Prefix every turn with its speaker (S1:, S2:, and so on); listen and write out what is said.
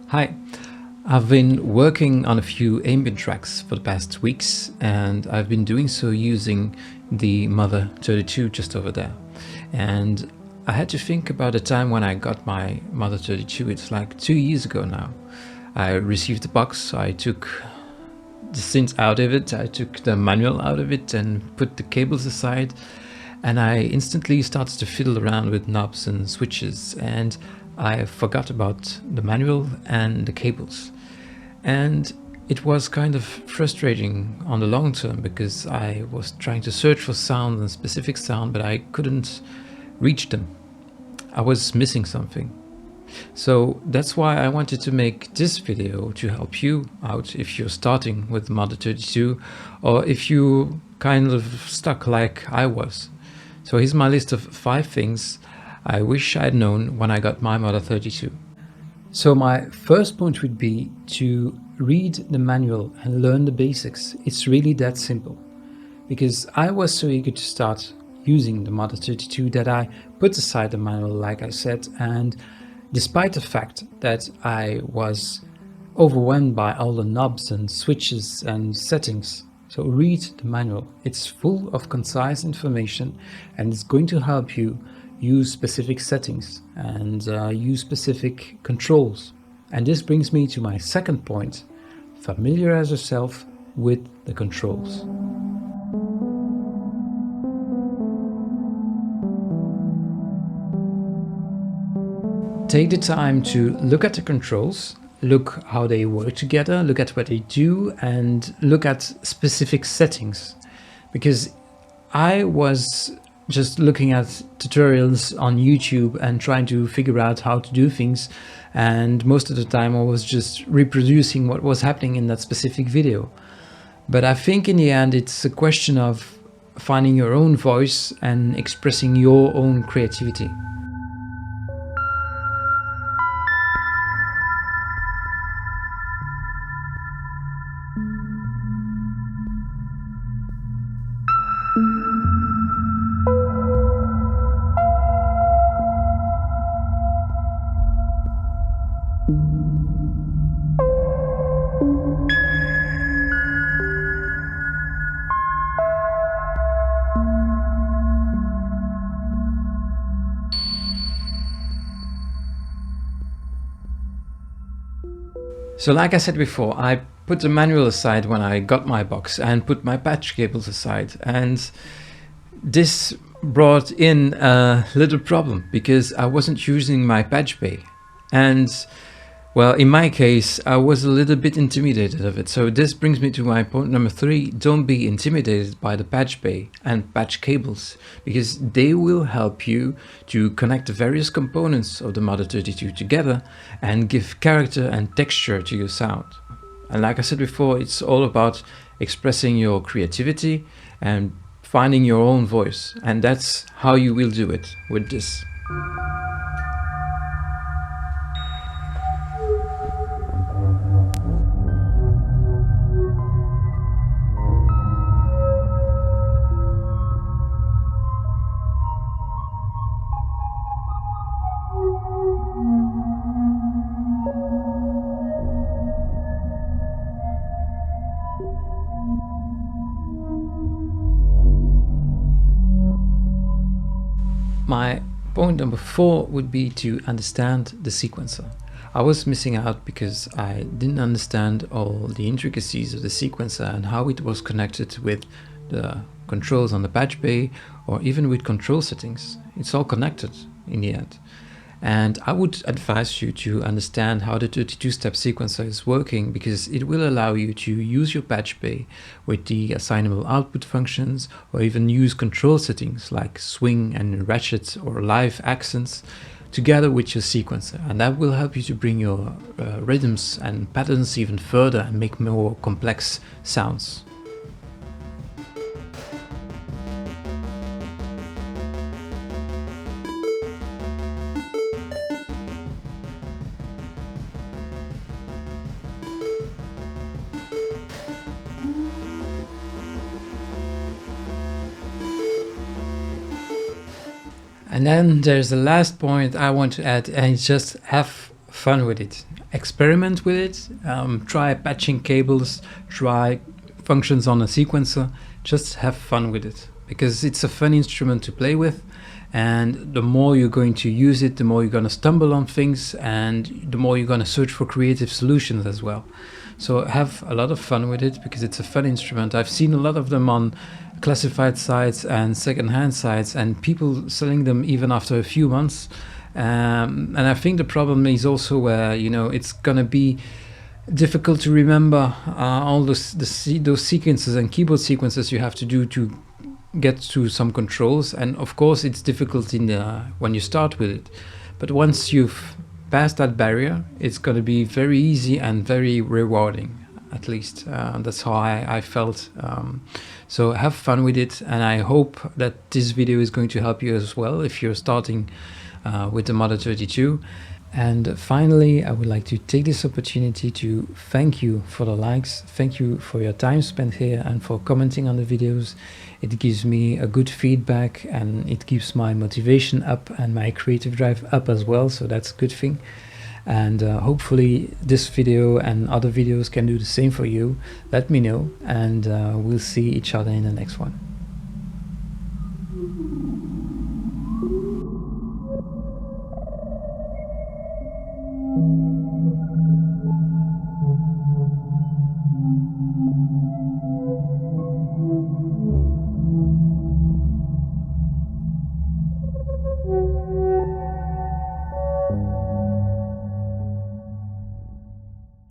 S1: Hi, I've been working on a few ambient tracks for the past weeks, and I've been doing so using the Mother-32 just over there. And I had to think about the time when I got my Mother-32. It's like 2 years ago now. I received the box, I took the synth out of it, I took the manual out of it and put the cables aside, and I instantly started to fiddle around with knobs and switches, and I forgot about the manual and the cables. And it was kind of frustrating on the long term because I was trying to search for sound and specific sound, but I couldn't reach them. I was missing something. So that's why I wanted to make this video to help you out if you're starting with Mother-32 or if you kind of stuck like I was. So here's my list of 5 things I wish I'd known when I got my Mother-32. So my first point would be to read the manual and learn the basics. It's really that simple. Because I was so eager to start using the Mother-32 that I put aside the manual, like I said, and despite the fact that I was overwhelmed by all the knobs and switches and settings. So read the manual. It's full of concise information and it's going to help you use specific settings and use specific controls. And this brings me to my second point. Familiarize yourself with the controls. Take the time to look at the controls, look how they work together, look at what they do, and look at specific settings. Because I was just looking at tutorials on YouTube and trying to figure out how to do things, and most of the time I was just reproducing what was happening in that specific video. But I think in the end it's a question of finding your own voice and expressing your own creativity. So like I said before, I put the manual aside when I got my box and put my patch cables aside, and this brought in a little problem because I wasn't using my patch bay, and well, in my case I was a little bit intimidated of it. So this brings me to my point number 3. Don't be intimidated by the patch bay and patch cables, because they will help you to connect the various components of the Mother-32 together and give character and texture to your sound. And like I said before, it's all about expressing your creativity and finding your own voice, and that's how you will do it with this. My point number 4 would be to understand the sequencer. I was missing out because I didn't understand all the intricacies of the sequencer and how it was connected with the controls on the patch bay or even with control settings. It's all connected in the end. And I would advise you to understand how the 32-step sequencer is working, because it will allow you to use your patch bay with the assignable output functions, or even use control settings like swing and ratchet or live accents together with your sequencer. And that will help you to bring your rhythms and patterns even further and make more complex sounds. And then there's the last point I want to add, and it's just have fun with it. Experiment with it. Try patching cables, try functions on a sequencer. Just have fun with it, because it's a fun instrument to play with, and the more you're going to use it, the more you're going to stumble on things, and the more you're going to search for creative solutions as well. So have a lot of fun with it, because it's a fun instrument. I've seen a lot of them on classified sites and second-hand sites, and people selling them even after a few months. And I think the problem is also where, you know, it's gonna be difficult to remember all those sequences and keyboard sequences you have to do to get to some controls. And of course it's difficult when you start with it, but once you've passed that barrier, it's going to be very easy and very rewarding. At least that's how I felt. So have fun with it, and I hope that this video is going to help you as well if you're starting with the Mother-32. And finally, I would like to take this opportunity to thank you for the likes. Thank you for your time spent here and for commenting on the videos. It gives me a good feedback, and it keeps my motivation up and my creative drive up as well, so that's a good thing. And hopefully this video and other videos can do the same for you. Let me know, and we'll see each other in the next one.